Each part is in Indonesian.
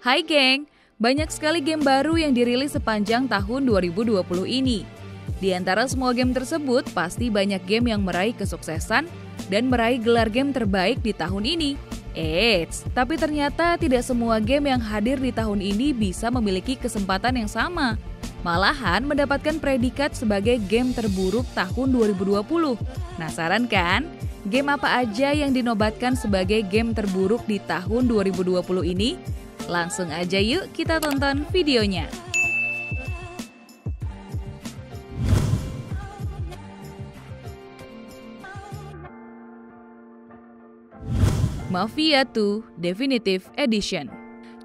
Hai geng, banyak sekali game baru yang dirilis sepanjang tahun 2020 ini. Di antara semua game tersebut, pasti banyak game yang meraih kesuksesan dan meraih gelar game terbaik di tahun ini. Eits, tapi ternyata tidak semua game yang hadir di tahun ini bisa memiliki kesempatan yang sama. Malahan mendapatkan predikat sebagai game terburuk tahun 2020. Penasaran kan? Game apa aja yang dinobatkan sebagai game terburuk di tahun 2020 ini? Langsung aja yuk kita tonton videonya. Mafia 2 Definitive Edition.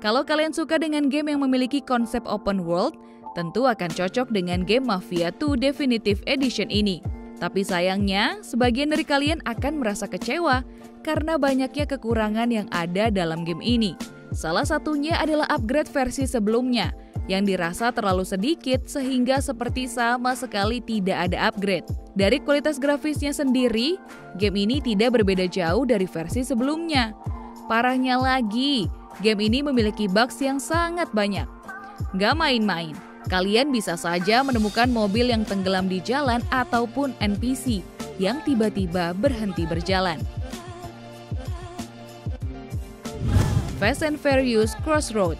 Kalau kalian suka dengan game yang memiliki konsep open world, tentu akan cocok dengan game Mafia 2 Definitive Edition ini. Tapi sayangnya, sebagian dari kalian akan merasa kecewa karena banyaknya kekurangan yang ada dalam game ini. Salah satunya adalah upgrade versi sebelumnya, yang dirasa terlalu sedikit sehingga seperti sama sekali tidak ada upgrade. Dari kualitas grafisnya sendiri, game ini tidak berbeda jauh dari versi sebelumnya. Parahnya lagi, game ini memiliki bugs yang sangat banyak. Gak main-main, kalian bisa saja menemukan mobil yang tenggelam di jalan ataupun NPC yang tiba-tiba berhenti berjalan. Fast and Furious Crossroads.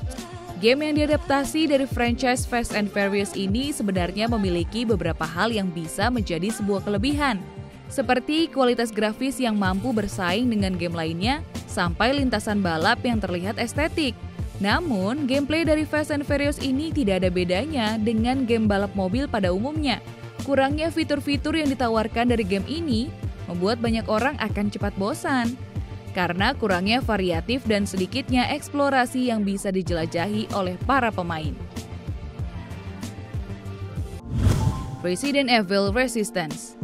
Game yang diadaptasi dari franchise Fast and Furious ini sebenarnya memiliki beberapa hal yang bisa menjadi sebuah kelebihan. Seperti kualitas grafis yang mampu bersaing dengan game lainnya, sampai lintasan balap yang terlihat estetik. Namun, gameplay dari Fast and Furious ini tidak ada bedanya dengan game balap mobil pada umumnya. Kurangnya fitur-fitur yang ditawarkan dari game ini membuat banyak orang akan cepat bosan. Karena kurangnya variatif dan sedikitnya eksplorasi yang bisa dijelajahi oleh para pemain. Resident Evil Resistance.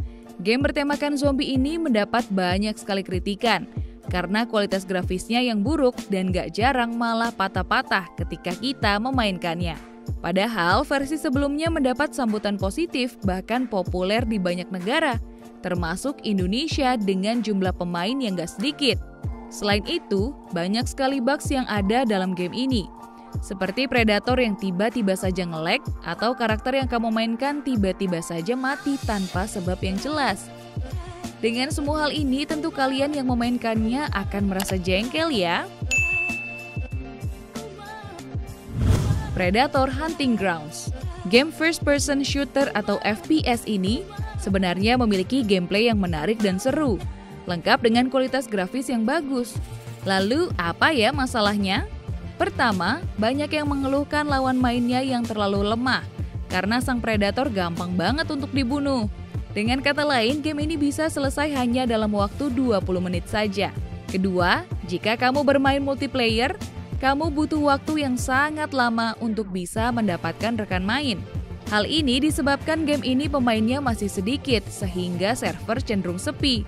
Game bertemakan zombie ini mendapat banyak sekali kritikan karena kualitas grafisnya yang buruk dan gak jarang malah patah-patah ketika kita memainkannya. Padahal versi sebelumnya mendapat sambutan positif bahkan populer di banyak negara, termasuk Indonesia dengan jumlah pemain yang gak sedikit. Selain itu, banyak sekali bugs yang ada dalam game ini. Seperti predator yang tiba-tiba saja nge-lag atau karakter yang kamu mainkan tiba-tiba saja mati tanpa sebab yang jelas. Dengan semua hal ini tentu kalian yang memainkannya akan merasa jengkel ya. Predator Hunting Grounds. Game first person shooter atau FPS ini sebenarnya memiliki gameplay yang menarik dan seru, lengkap dengan kualitas grafis yang bagus. Lalu apa ya masalahnya? Pertama, banyak yang mengeluhkan lawan mainnya yang terlalu lemah karena sang predator gampang banget untuk dibunuh. Dengan kata lain, game ini bisa selesai hanya dalam waktu 20 menit saja. Kedua, jika kamu bermain multiplayer, kamu butuh waktu yang sangat lama untuk bisa mendapatkan rekan main. Hal ini disebabkan game ini pemainnya masih sedikit sehingga server cenderung sepi.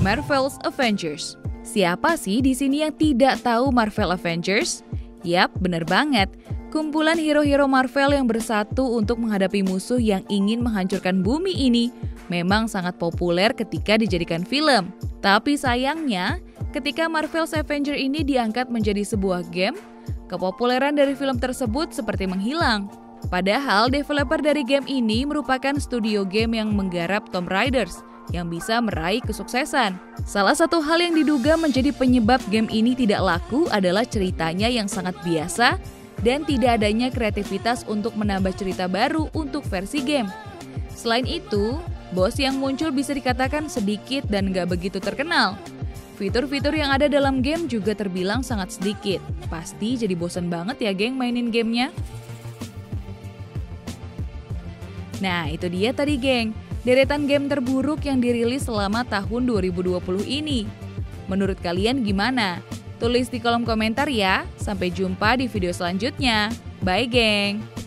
Marvel's Avengers. Siapa sih di sini yang tidak tahu Marvel Avengers? Yap, bener banget. Kumpulan hero-hero Marvel yang bersatu untuk menghadapi musuh yang ingin menghancurkan bumi ini memang sangat populer ketika dijadikan film. Tapi sayangnya, ketika Marvel's Avengers ini diangkat menjadi sebuah game, kepopuleran dari film tersebut seperti menghilang. Padahal developer dari game ini merupakan studio game yang menggarap Tomb Raiders yang bisa meraih kesuksesan. Salah satu hal yang diduga menjadi penyebab game ini tidak laku adalah ceritanya yang sangat biasa dan tidak adanya kreativitas untuk menambah cerita baru untuk versi game. Selain itu, bos yang muncul bisa dikatakan sedikit dan gak begitu terkenal. Fitur-fitur yang ada dalam game juga terbilang sangat sedikit. Pasti jadi bosan banget ya geng mainin gamenya. Nah itu dia tadi geng, deretan game terburuk yang dirilis selama tahun 2020 ini. Menurut kalian gimana? Tulis di kolom komentar ya. Sampai jumpa di video selanjutnya. Bye geng!